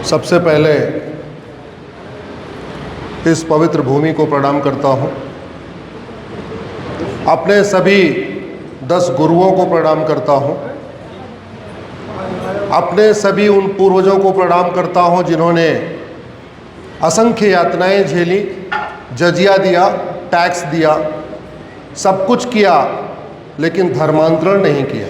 सबसे पहले इस पवित्र भूमि को प्रणाम करता हूँ। अपने सभी 10 गुरुओं को प्रणाम करता हूँ। अपने सभी उन पूर्वजों को प्रणाम करता हूँ जिन्होंने असंख्य यातनाएं झेली, जजिया दिया, टैक्स दिया, सब कुछ किया, लेकिन धर्मांतरण नहीं किया।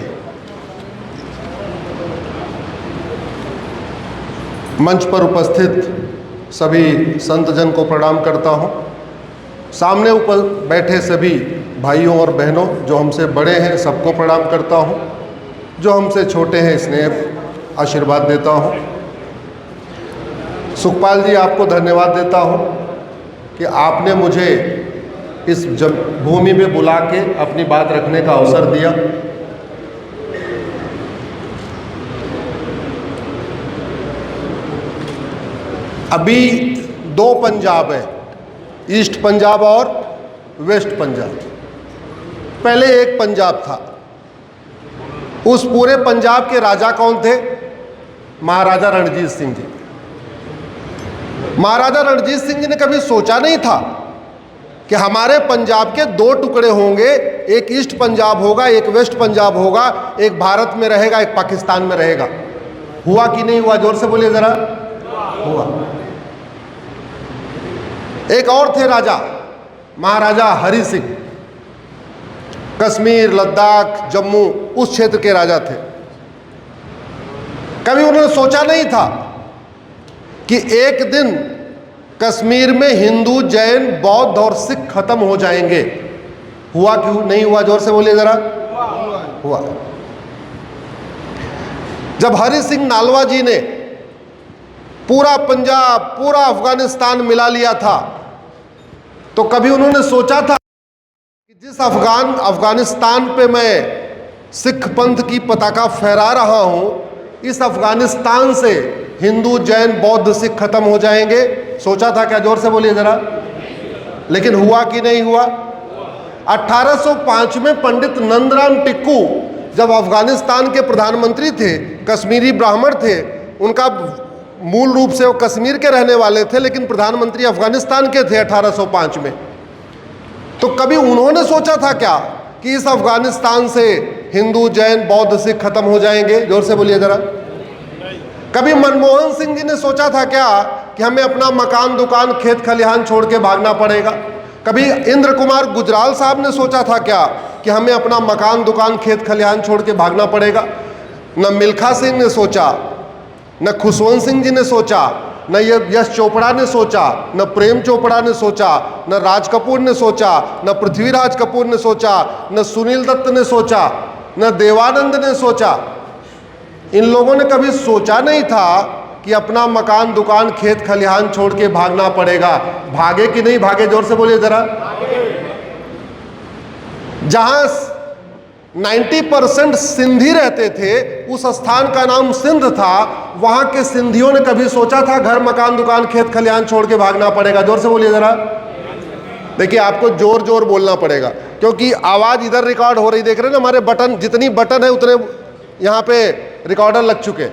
मंच पर उपस्थित सभी संतजन को प्रणाम करता हूँ। सामने ऊपर बैठे सभी भाइयों और बहनों जो हमसे बड़े हैं सबको प्रणाम करता हूँ। जो हमसे छोटे हैं स्नेह आशीर्वाद देता हूँ। सुखपाल जी, आपको धन्यवाद देता हूँ कि आपने मुझे इस भूमि में बुला के अपनी बात रखने का अवसर दिया। अभी 2 पंजाब है, ईस्ट पंजाब और वेस्ट पंजाब। पहले एक पंजाब था। उस पूरे पंजाब के राजा कौन थे? महाराजा रणजीत सिंह जी। महाराजा रणजीत सिंह जी ने कभी सोचा नहीं था कि हमारे पंजाब के 2 टुकड़े होंगे, एक ईस्ट पंजाब होगा, एक वेस्ट पंजाब होगा, एक भारत में रहेगा, एक पाकिस्तान में रहेगा। हुआ कि नहीं हुआ? जोर से बोलिए जरा। हुआ। एक और थे राजा, महाराजा हरि सिंह। कश्मीर, लद्दाख, जम्मू उस क्षेत्र के राजा थे। कभी उन्होंने सोचा नहीं था कि एक दिन कश्मीर में हिंदू, जैन, बौद्ध और सिख खत्म हो जाएंगे। हुआ क्यों नहीं हुआ? जोर से बोलिए जरा। हुआ। जब हरि सिंह नालवा जी ने पूरा पंजाब, पूरा अफगानिस्तान मिला लिया था, तो कभी उन्होंने सोचा था कि जिस अफगानिस्तान पे मैं सिख पंथ की पताका फहरा रहा हूं, इस अफगानिस्तान से हिंदू, जैन, बौद्ध, सिख खत्म हो जाएंगे? सोचा था क्या? जोर से बोलिए जरा। लेकिन हुआ कि नहीं हुआ? 1805 में पंडित नंदराम टिक्कू जब अफगानिस्तान के प्रधानमंत्री थे, कश्मीरी ब्राह्मण थे, उनका मूल रूप से वो कश्मीर के रहने वाले थे, लेकिन प्रधानमंत्री अफगानिस्तान के थे 1805 में। तो कभी उन्होंने सोचा था क्या कि इस अफगानिस्तान से हिंदू, जैन, बौद्ध, सिख खत्म हो जाएंगे? जोर से बोलिए जरा। कभी मनमोहन सिंह जी ने सोचा था क्या कि हमें अपना मकान, दुकान, खेत खलिहान छोड़ के भागना पड़ेगा? कभी इंद्र कुमार गुजराल साहब ने सोचा था क्या कि हमें अपना मकान, दुकान, खेत खलिहान छोड़ के भागना पड़ेगा? न मिल्खा सिंह ने सोचा, न खुशवंत सिंह जी ने सोचा, न यश चोपड़ा ने सोचा, न प्रेम चोपड़ा ने सोचा, न राज कपूर ने सोचा, न पृथ्वीराज कपूर ने सोचा, न सुनील दत्त ने सोचा, न देवानंद ने सोचा। इन लोगों ने कभी सोचा नहीं था कि अपना मकान, दुकान, खेत खलिहान छोड़ के भागना पड़ेगा। भागे कि नहीं भागे? जोर से बोलिए जरा। जहां 90% सिंधी रहते थे, उस स्थान का नाम सिंध था। वहां के सिंधियों ने कभी सोचा था घर, मकान, दुकान, खेत खलिहान छोड़ के भागना पड़ेगा? जोर से बोलिए जरा। देखिए, आपको जोर जोर बोलना पड़ेगा क्योंकि आवाज इधर रिकॉर्ड हो रही। देख रहे हैं ना, हमारे बटन, जितनी बटन है उतने यहाँ पे रिकॉर्डर लग चुके।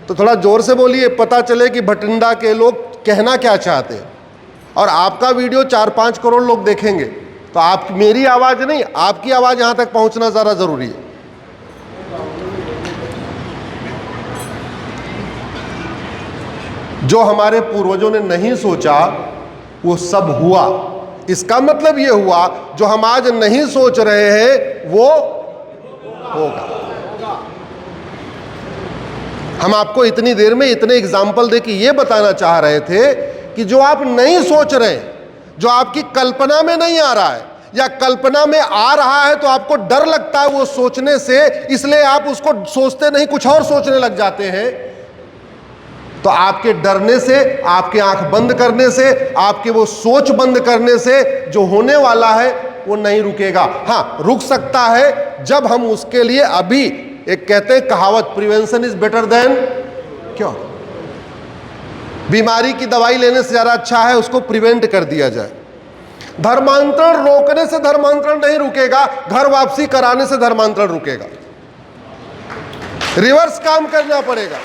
तो थोड़ा जोर से बोलिए, पता चले कि भटिंडा के लोग कहना क्या चाहते हैं। और आपका वीडियो 4-5 करोड़ लोग देखेंगे, तो आप, मेरी आवाज नहीं, आपकी आवाज यहां तक पहुंचना जरा जरूरी है। जो हमारे पूर्वजों ने नहीं सोचा वो सब हुआ। इसका मतलब ये हुआ जो हम आज नहीं सोच रहे हैं वो होगा। हम आपको इतनी देर में इतने एग्जाम्पल दे के ये बताना चाह रहे थे कि जो आप नहीं सोच रहे, जो आपकी कल्पना में नहीं आ रहा है या कल्पना में आ रहा है तो आपको डर लगता है वो सोचने से, इसलिए आप उसको सोचते नहीं, कुछ और सोचने लग जाते हैं। तो आपके डरने से, आपके आंख बंद करने से, आपके वो सोच बंद करने से जो होने वाला है वो नहीं रुकेगा। हाँ, रुक सकता है जब हम उसके लिए अभी, एक कहते हैं कहावत, prevention is better than cure. बीमारी की दवाई लेने से ज्यादा अच्छा है उसको प्रिवेंट कर दिया जाए। धर्मांतरण रोकने से धर्मांतरण नहीं रुकेगा, घर वापसी कराने से धर्मांतरण रुकेगा। रिवर्स काम करना पड़ेगा।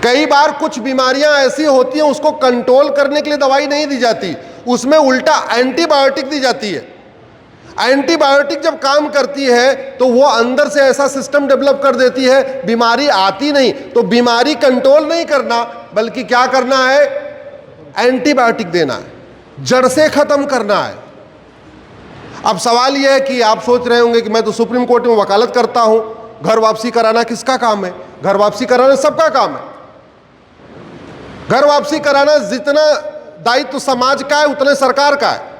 कई बार कुछ बीमारियां ऐसी होती हैं उसको कंट्रोल करने के लिए दवाई नहीं दी जाती, उसमें उल्टा एंटीबायोटिक दी जाती है। एंटीबायोटिक जब काम करती है तो वो अंदर से ऐसा सिस्टम डेवलप कर देती है, बीमारी आती नहीं। तो बीमारी कंट्रोल नहीं करना बल्कि क्या करना है, एंटीबायोटिक देना है, जड़ से खत्म करना है। अब सवाल यह है कि आप सोच रहे होंगे कि मैं तो सुप्रीम कोर्ट में वकालत करता हूं, घर वापसी कराना किसका काम है? घर वापसी कराना सबका काम है। घर वापसी कराना जितना दायित्व समाज का है उतने सरकार का है।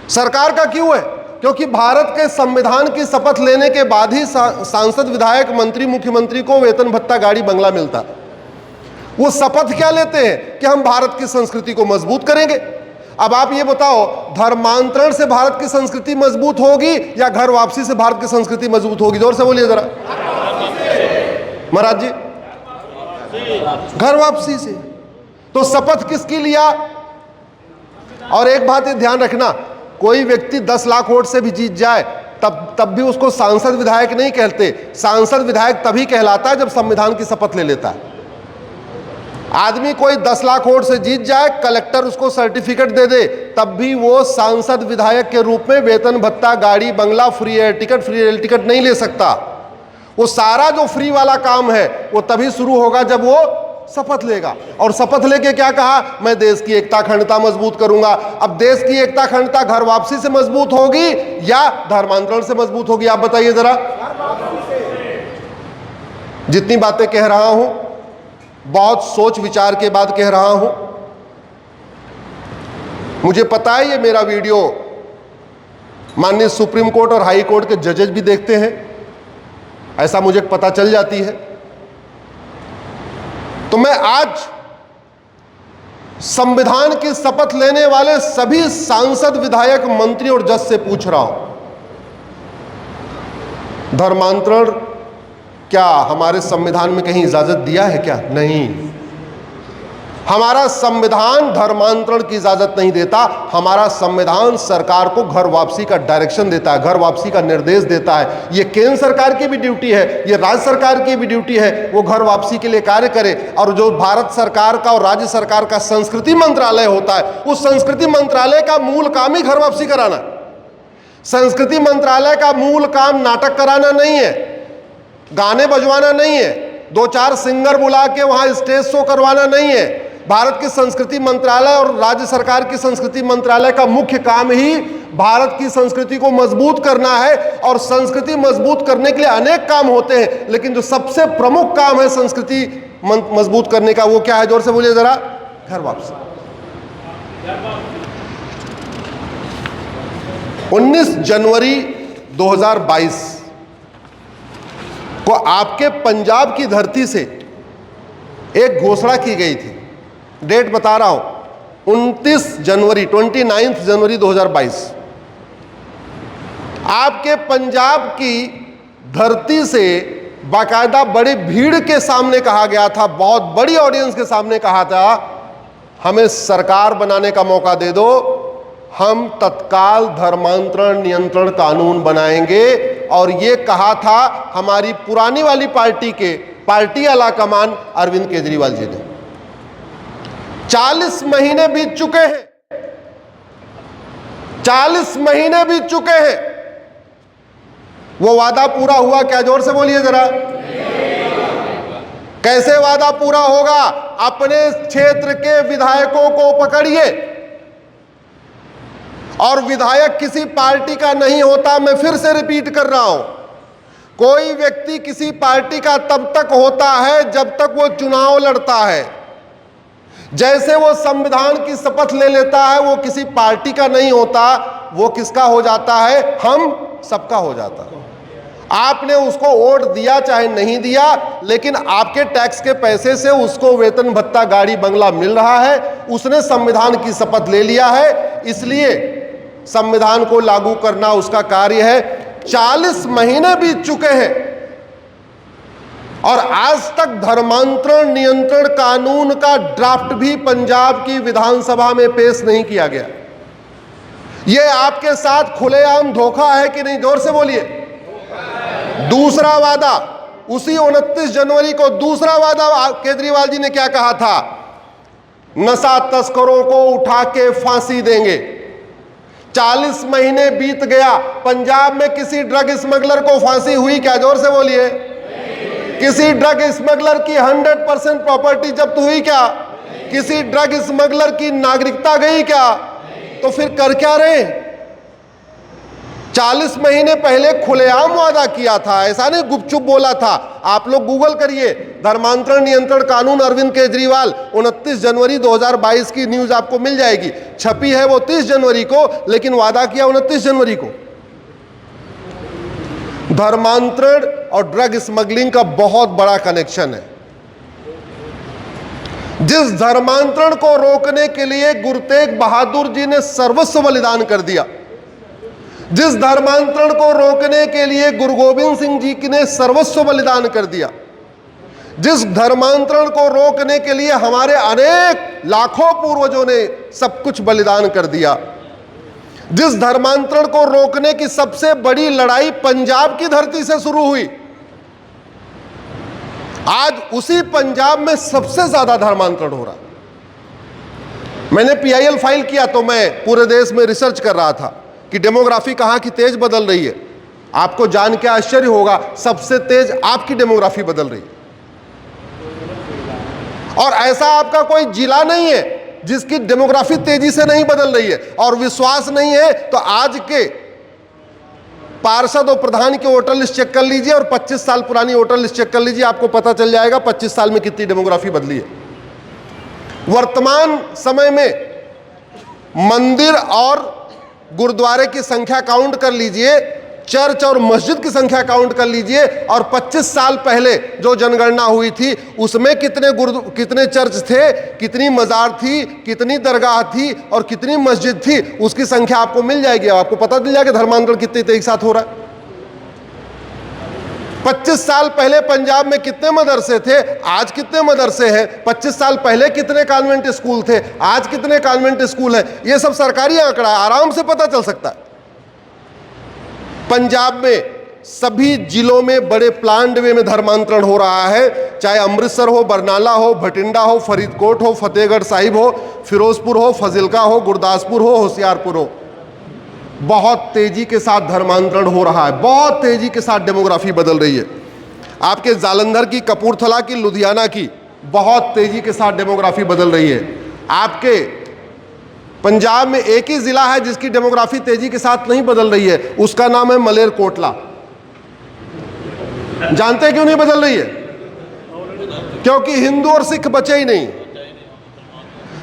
सरकार का क्यों है? क्योंकि भारत के संविधान की शपथ लेने के बाद ही सांसद, विधायक, मंत्री, मुख्यमंत्री को वेतन भत्ता, गाड़ी, बंगला मिलता। वो शपथ क्या लेते हैं कि हम भारत की संस्कृति को मजबूत करेंगे। अब आप ये बताओ, धर्मांतरण से भारत की संस्कृति मजबूत होगी या घर वापसी से भारत की संस्कृति मजबूत होगी? जोर से बोलिए जरा महाराज जी। घर वापसी से। तो शपथ किसकी लिया? और एक बात ये ध्यान रखना, कोई व्यक्ति 10 लाख वोट से भी जीत जाए तब भी उसको सांसद विधायक नहीं कहते। सांसद विधायक तभी कहलाता है जब संविधान की शपथ ले लेता है। आदमी कोई 10 लाख वोट से जीत जाए, कलेक्टर उसको सर्टिफिकेट दे दे, तब भी वो सांसद विधायक के रूप में वेतन भत्ता, गाड़ी, बंगला, free air ticket, free rail ticket नहीं ले सकता। वो सारा जो फ्री वाला काम है वो तभी शुरू होगा जब वो शपथ लेगा। और शपथ लेके क्या कहा? मैं देश की एकता अखंडता मजबूत करूंगा। अब देश की एकता अखंडता घर वापसी से मजबूत होगी या धर्मांतरण से मजबूत होगी? आप बताइए जरा। जितनी बातें कह रहा हूं बहुत सोच विचार के बाद कह रहा हूं। मुझे पता है ये मेरा वीडियो माननीय सुप्रीम कोर्ट और हाई कोर्ट के जजेस भी देखते हैं, ऐसा मुझे पता चल जाती है। तो मैं आज संविधान की शपथ लेने वाले सभी सांसद, विधायक, मंत्री और जज से पूछ रहा हूं, धर्मांतरण क्या हमारे संविधान में कहीं इजाजत दिया है क्या? नहीं। हमारा संविधान धर्मांतरण की इजाजत नहीं देता। हमारा संविधान सरकार को घर वापसी का डायरेक्शन देता है, घर वापसी का निर्देश देता है। ये केंद्र सरकार की भी ड्यूटी है, ये राज्य सरकार की भी ड्यूटी है, वो घर वापसी के लिए कार्य करे। और जो भारत सरकार का और राज्य सरकार का संस्कृति मंत्रालय होता है, उस संस्कृति मंत्रालय का मूल काम ही घर वापसी कराना। संस्कृति मंत्रालय का मूल काम नाटक कराना नहीं है, गाने बजवाना नहीं है, 2-4 सिंगर बुला के वहां स्टेज शो करवाना नहीं है। भारत के संस्कृति मंत्रालय और राज्य सरकार की संस्कृति मंत्रालय का मुख्य काम ही भारत की संस्कृति को मजबूत करना है। और संस्कृति मजबूत करने के लिए अनेक काम होते हैं, लेकिन जो सबसे प्रमुख काम है संस्कृति मजबूत करने का, वो क्या है? जोर से बोलिए जरा। घर वापसी। 19 जनवरी 2022 को आपके पंजाब की धरती से एक घोषणा की गई थी। डेट बता रहा हूं, 29 जनवरी 2022 आपके पंजाब की धरती से बाकायदा बड़ी भीड़ के सामने कहा गया था, बहुत बड़ी ऑडियंस के सामने कहा था, हमें सरकार बनाने का मौका दे दो, हम तत्काल धर्मांतरण नियंत्रण कानून बनाएंगे। और ये कहा था हमारी पुरानी वाली पार्टी के पार्टी आला कमान अरविंद केजरीवाल जी ने। 40 महीने बीत चुके हैं, 40 महीने बीत चुके हैं। वो वादा पूरा हुआ क्या? जोर से बोलिए जरा। कैसे वादा पूरा होगा? अपने क्षेत्र के विधायकों को पकड़िए। और विधायक किसी पार्टी का नहीं होता, मैं फिर से रिपीट कर रहा हूं, कोई व्यक्ति किसी पार्टी का तब तक होता है जब तक वो चुनाव लड़ता है। जैसे वो संविधान की शपथ ले लेता है, वो किसी पार्टी का नहीं होता, वो किसका हो जाता है? हम सबका हो जाता है। आपने उसको वोट दिया चाहे नहीं दिया, लेकिन आपके टैक्स के पैसे से उसको वेतन भत्ता, गाड़ी, बंगला मिल रहा है। उसने संविधान की शपथ ले लिया है, इसलिए संविधान को लागू करना उसका कार्य है। 40 महीने बीत चुके हैं और आज तक धर्मांतरण नियंत्रण कानून का ड्राफ्ट भी पंजाब की विधानसभा में पेश नहीं किया गया। यह आपके साथ खुलेआम धोखा है कि नहीं? जोर से बोलिए। दूसरा वादा, उसी 29 जनवरी को दूसरा वादा केजरीवाल जी ने क्या कहा था? नशा तस्करों को उठा के फांसी देंगे। 40 महीने बीत गया, पंजाब में किसी ड्रग स्मगलर को फांसी हुई क्या? जोर से बोलिए। किसी ड्रग स्मगलर की 100% प्रॉपर्टी जब्त हुई क्या? किसी ड्रग स्मगलर की नागरिकता गई क्या? तो फिर कर क्या रहे? 40 महीने पहले खुलेआम वादा किया था, ऐसा नहीं गुपचुप बोला था। आप लोग गूगल करिए, धर्मांतरण नियंत्रण कानून अरविंद केजरीवाल, 29 जनवरी 2022 की न्यूज आपको मिल जाएगी। छपी है वो 30 जनवरी को, लेकिन वादा किया 29 जनवरी को। धर्मांतरण और ड्रग स्मगलिंग का बहुत बड़ा कनेक्शन है। जिस धर्मांतरण को रोकने के लिए गुरु तेग बहादुर जी ने सर्वस्व बलिदान कर दिया, जिस धर्मांतरण को रोकने के लिए गुरु गोविंद सिंह जी ने सर्वस्व बलिदान कर दिया, जिस धर्मांतरण को रोकने के लिए हमारे अनेक लाखों पूर्वजों ने सब कुछ बलिदान कर दिया, जिस धर्मांतरण को रोकने की सबसे बड़ी लड़ाई पंजाब की धरती से शुरू हुई, आज उसी पंजाब में सबसे ज्यादा धर्मांतरण हो रहा है। मैंने PIL फाइल किया तो मैं पूरे देश में रिसर्च कर रहा था कि डेमोग्राफी कहां की तेज बदल रही है। आपको जान के आश्चर्य होगा, सबसे तेज आपकी डेमोग्राफी बदल रही है। और ऐसा आपका कोई जिला नहीं है जिसकी डेमोग्राफी तेजी से नहीं बदल रही है। और विश्वास नहीं है तो आज के पार्षद और प्रधान की वोटर लिस्ट चेक कर लीजिए और 25 साल पुरानी वोटर लिस्ट चेक कर लीजिए, आपको पता चल जाएगा 25 साल में कितनी डेमोग्राफी बदली है। वर्तमान समय में मंदिर और गुरुद्वारे की संख्या काउंट कर लीजिए, चर्च और मस्जिद की संख्या काउंट कर लीजिए, और 25 साल पहले जो जनगणना हुई थी उसमें कितने चर्च थे, कितनी मजार थी, कितनी दरगाह थी और कितनी मस्जिद थी, उसकी संख्या आपको मिल जाएगी। आपको पता चल जाएगा धर्मांतरण कितने तेजी के साथ हो रहा है। 25 साल पहले पंजाब में कितने मदरसे थे, आज कितने मदरसे हैं। 25 साल पहले कितने कॉन्वेंट स्कूल थे, आज कितने कॉन्वेंट स्कूल हैं। ये सब सरकारी आंकड़ा है, आराम से पता चल सकता है। पंजाब में सभी जिलों में बड़े प्लान्ड वे में धर्मांतरण हो रहा है, चाहे अमृतसर हो, बरनाला हो, भटिंडा हो, फरीदकोट हो, फतेहगढ़ साहिब हो, फिरोजपुर हो, फजिल्का हो, गुरदासपुर हो, होशियारपुर हो। बहुत तेजी के साथ धर्मांतरण हो रहा है, बहुत तेजी के साथ डेमोग्राफी बदल रही है। आपके जालंधर की, कपूरथला की, लुधियाना की बहुत तेजी के साथ डेमोग्राफी बदल रही है। आपके पंजाब में एक ही जिला है जिसकी डेमोग्राफी तेजी के साथ नहीं बदल रही है, उसका नाम है मलेरकोटला। जानते हैं क्यों नहीं बदल रही है? क्योंकि हिंदू और सिख बचे ही नहीं।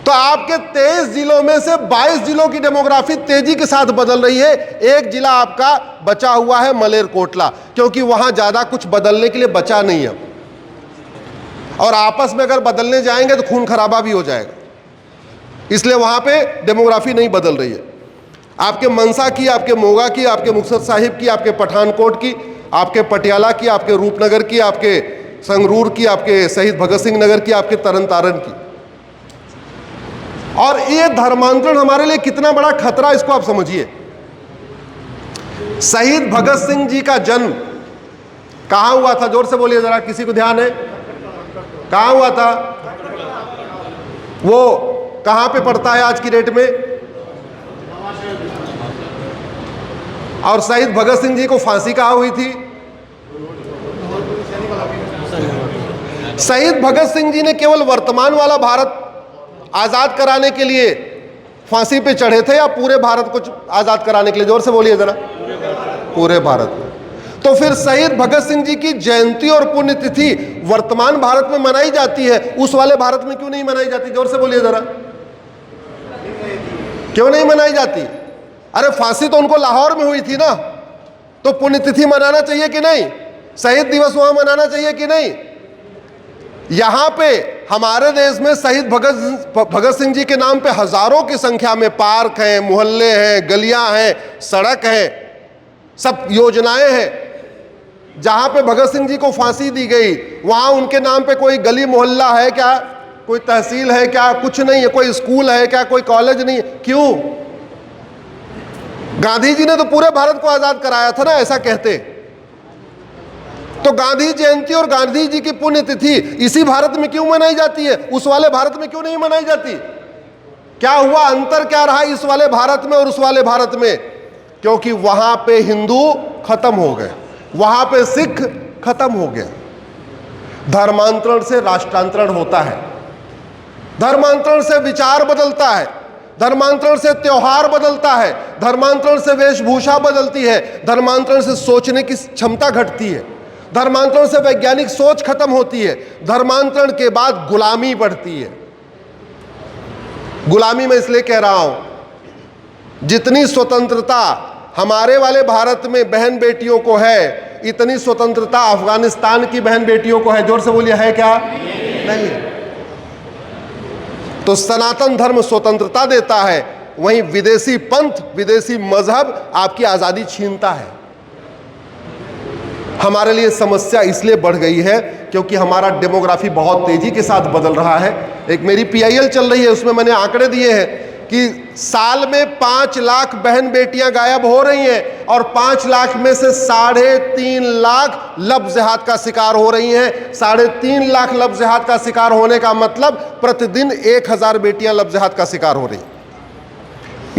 तो आपके 23 जिलों में से 22 जिलों की डेमोग्राफी तेजी के साथ बदल रही है। एक जिला आपका बचा हुआ है मलेरकोटला, क्योंकि वहां ज्यादा कुछ बदलने के लिए बचा नहीं है, और आपस में अगर बदलने जाएंगे तो खून खराबा भी हो जाएगा, इसलिए वहां पे डेमोग्राफी नहीं बदल रही है। आपके मनसा की, आपके मोगा की, आपके मुक्तसर साहिब की, आपके पठानकोट की, आपके पटियाला की, आपके रूपनगर की, आपके संगरूर की, आपके शहीद भगत सिंह नगर की, आपके तरन तारण की। और ये धर्मांतरण हमारे लिए कितना बड़ा खतरा, इसको आप समझिए। शहीद भगत सिंह जी का जन्म कहां हुआ था? जोर से बोलिए जरा, किसी को ध्यान है? कहां हुआ था? वो कहां पे पड़ता है आज की डेट में? और शहीद भगत सिंह जी को फांसी कहां हुई थी? शहीद भगत सिंह जी ने केवल वर्तमान वाला भारत आजाद कराने के लिए फांसी पे चढ़े थे या पूरे भारत को आजाद कराने के लिए? जोर से बोलिए जरा। पूरे भारत में। तो फिर शहीद भगत सिंह जी की जयंती और पुण्यतिथि वर्तमान भारत में मनाई जाती है, उस वाले भारत में क्यों नहीं मनाई जाती? जोर से बोलिए जरा, क्यों नहीं मनाई जाती? अरे फांसी तो उनको लाहौर में हुई थी ना, तो पुण्यतिथि मनाना चाहिए कि नहीं? शहीद दिवस वहां मनाना चाहिए कि नहीं? यहां पे हमारे देश में शहीद भगत सिंह जी के नाम पे हजारों की संख्या में पार्क हैं, मोहल्ले हैं, गलियां हैं, सड़क हैं, सब योजनाएं हैं। जहां पे भगत सिंह जी को फांसी दी गई वहां उनके नाम पे कोई गली मोहल्ला है क्या? कोई तहसील है क्या? कुछ नहीं है। कोई स्कूल है क्या? कोई कॉलेज नहीं है। क्यों? गांधी जी ने तो पूरे भारत को आजाद कराया था ना, ऐसा कहते। तो गांधी जयंती और गांधी जी की पुण्यतिथि इसी भारत में क्यों मनाई जाती है, उस वाले भारत में क्यों नहीं मनाई जाती? क्या हुआ, अंतर क्या रहा इस वाले भारत में और उस वाले भारत में? क्योंकि वहां पे हिंदू खत्म हो गए, वहां पे सिख खत्म हो गए। धर्मांतरण से राष्ट्रांतरण होता है, धर्मांतरण से विचार बदलता है, धर्मांतरण से त्योहार बदलता है, धर्मांतरण से वेशभूषा बदलती है, धर्मांतरण से सोचने की क्षमता घटती है, धर्मांतरण से वैज्ञानिक सोच खत्म होती है, धर्मांतरण के बाद गुलामी बढ़ती है। गुलामी मैं इसलिए कह रहा हूं, जितनी स्वतंत्रता हमारे वाले भारत में बहन बेटियों को है, इतनी स्वतंत्रता अफगानिस्तान की बहन बेटियों को है। जोर से बोलिए, है क्या? नहीं। तो सनातन धर्म स्वतंत्रता देता है, वहीं विदेशी पंथ, विदेशी मजहब आपकी आजादी छीनता है। हमारे लिए समस्या इसलिए बढ़ गई है क्योंकि हमारा डेमोग्राफी बहुत तेजी के साथ बदल रहा है। एक मेरी PIL चल रही है, उसमें मैंने आंकड़े दिए हैं कि साल में 5 लाख बहन बेटियां गायब हो रही हैं और 5 लाख में से 3.5 लाख लफ्ज़-ए-जिहाद का शिकार हो रही हैं। 3.5 लाख लफ्ज़-ए-जिहाद का शिकार होने का मतलब प्रतिदिन 1000 बेटियां लफ्ज़-ए-जिहाद का शिकार हो रही।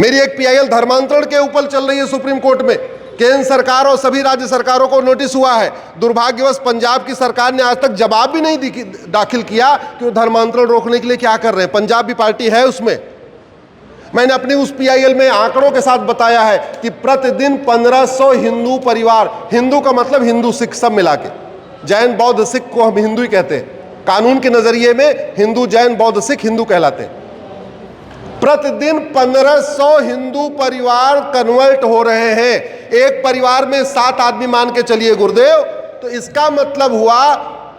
मेरी एक PIL धर्मांतरण के ऊपर चल रही है सुप्रीम कोर्ट में। केंद्र सरकार और सभी राज्य सरकारों को नोटिस हुआ है। दुर्भाग्यवश पंजाब की सरकार ने आज तक जवाब भी नहीं दाखिल किया कि वो धर्मांतरण रोकने के लिए क्या कर रहे हैं। पंजाब भी पार्टी है उसमें। मैंने अपनी उस PIL में आंकड़ों के साथ बताया है कि प्रतिदिन 1500 हिंदू परिवार, हिंदू का मतलब हिंदू सिख सब मिला के, जैन बौद्ध सिख को हम हिंदू ही कहते हैं, कानून के नजरिए में हिंदू जैन बौद्ध सिख हिंदू कहलाते हैं। प्रतिदिन 1500 हिंदू परिवार कन्वर्ट हो रहे हैं। एक परिवार में 7 आदमी मान के चलिए गुरुदेव, तो इसका मतलब हुआ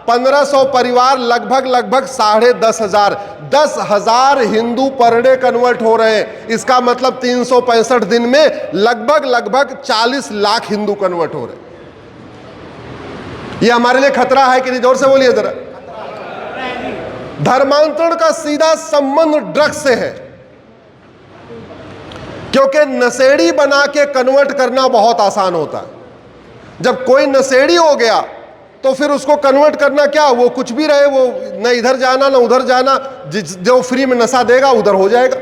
1500 परिवार लगभग 10,500 10,000 हिंदू पर डे कन्वर्ट हो रहे हैं। इसका मतलब 365 दिन में लगभग 40 लाख हिंदू कन्वर्ट हो रहे हैं। ये हमारे लिए खतरा है कि नहीं? जोर से बोलिए जरा। धर्मांतरण का सीधा संबंध ड्रग्स से है, क्योंकि नशेड़ी बना के कन्वर्ट करना बहुत आसान होता है। जब कोई नशेड़ी हो गया तो फिर उसको कन्वर्ट करना क्या, वो कुछ भी रहे, वो न इधर जाना न उधर जाना, जो फ्री में नशा देगा उधर हो जाएगा।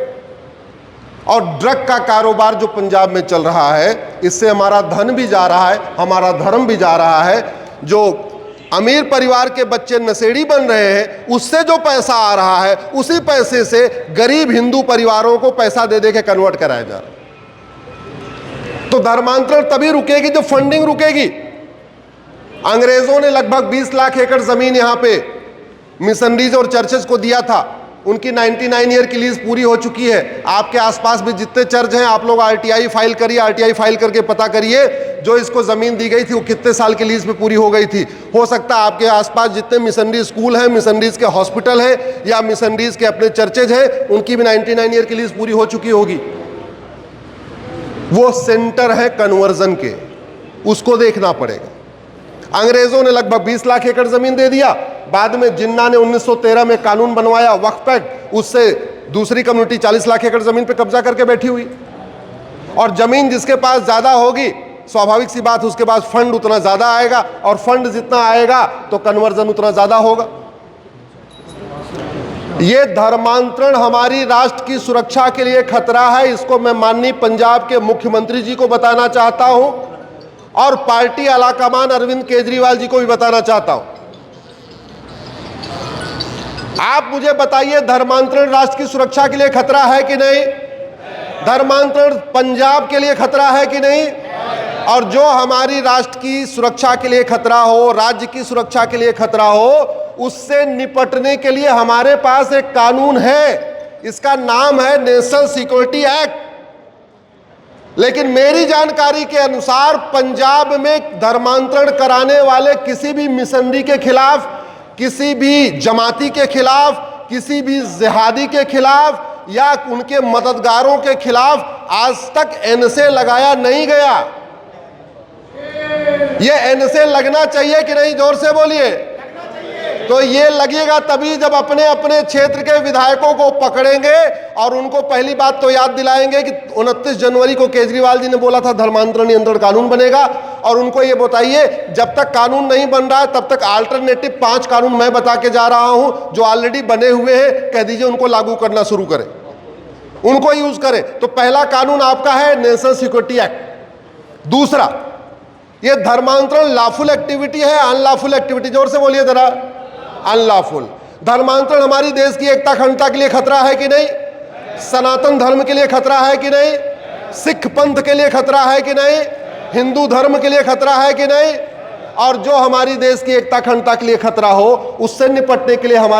और ड्रग का कारोबार जो पंजाब में चल रहा है, इससे हमारा धन भी जा रहा है, हमारा धर्म भी जा रहा है। जो अमीर परिवार के बच्चे नशेड़ी बन रहे हैं, उससे जो पैसा आ रहा है, उसी पैसे से गरीब हिंदू परिवारों को पैसा दे दे के कन्वर्ट कराया जा रहा है। तो धर्मांतरण तभी रुकेगी जब फंडिंग रुकेगी। अंग्रेजों ने लगभग 20 लाख एकड़ जमीन यहाँ पे मिशनरीज और चर्चेज को दिया था। उनकी 99 ईयर की लीज पूरी हो चुकी है। आपके आसपास भी जितने चर्च हैं, आप लोग RTI फाइल करिए, RTI फाइल करके पता करिए जो इसको ज़मीन दी गई थी वो कितने साल की लीज पे पूरी हो गई थी। हो सकता है आपके आसपास जितने मिशनरी स्कूल हैं, मिशनरीज के हॉस्पिटल हैं या मिशनरीज के अपने चर्चेज हैं, उनकी भी 99 ईयर की लीज पूरी हो चुकी होगी। वो सेंटर है कन्वर्जन के, उसको देखना पड़ेगा। अंग्रेजों ने लगभग 20 लाख एकड़ जमीन दे दिया। बाद में जिन्ना ने 1913 में कानून बनवाया वक्फ एक्ट, उससे दूसरी कम्युनिटी 40 लाख एकड़ जमीन पे कब्जा करके बैठी हुई। और जमीन जिसके पास ज्यादा होगी, स्वाभाविक सी बात, उसके पास फंड उतना ज्यादा आएगा, और फंड जितना आएगा तो कन्वर्जन उतना ज्यादा होगा। ये धर्मांतरण हमारी राष्ट्र की सुरक्षा के लिए खतरा है। इसको मैं माननीय पंजाब के मुख्यमंत्री जी को बताना चाहता हूं और पार्टी आलाकमान अरविंद केजरीवाल जी को भी बताना चाहता हूं। आप मुझे बताइए, धर्मांतरण राष्ट्र की सुरक्षा के लिए खतरा है कि नहीं? धर्मांतरण पंजाब के लिए खतरा है कि नहीं? और जो हमारी राष्ट्र की सुरक्षा के लिए खतरा हो, राज्य की सुरक्षा के लिए खतरा हो, उससे निपटने के लिए हमारे पास एक कानून है। इसका नाम है नेशनल सिक्योरिटी एक्ट। लेकिन मेरी जानकारी के अनुसार पंजाब में धर्मांतरण कराने वाले किसी भी मिशनरी के खिलाफ, किसी भी जमाती के खिलाफ, किसी भी जिहादी के खिलाफ या उनके मददगारों के खिलाफ आज तक NSA लगाया नहीं गया। ये NSA लगना चाहिए कि नहीं? जोर से बोलिए। तो ये लगेगा तभी जब अपने अपने क्षेत्र के विधायकों को पकड़ेंगे और उनको पहली बात तो याद दिलाएंगे कि 29 जनवरी को केजरीवाल जी ने बोला था धर्मांतरण नियंत्रण कानून बनेगा, और उनको ये बताइए जब तक कानून नहीं बन रहा है तब तक अल्टरनेटिव 5 कानून मैं बता के जा रहा हूं जो ऑलरेडी बने हुए हैं, कह दीजिए उनको लागू करना शुरू करें, उनको यूज करें। तो पहला कानून आपका है नेशनल सिक्योरिटी एक्ट। दूसरा, ये धर्मांतरण लॉफुल एक्टिविटी है अनलॉफुल एक्टिविटी? जोर से बोलिए जरा। अनलॉफुल। धर्मांतरण हमारी देश की एकता अखंडता के लिए खतरा है कि नहीं? सनातन धर्म के लिए खतरा है कि नहीं? सिख पंथ के लिए खतरा है कि नहीं? हिंदू धर्म के लिए खतरा है कि नहीं? और जो हमारी देश की एकता अखंडता के लिए खतरा हो उससे निपटने के लिए हमारे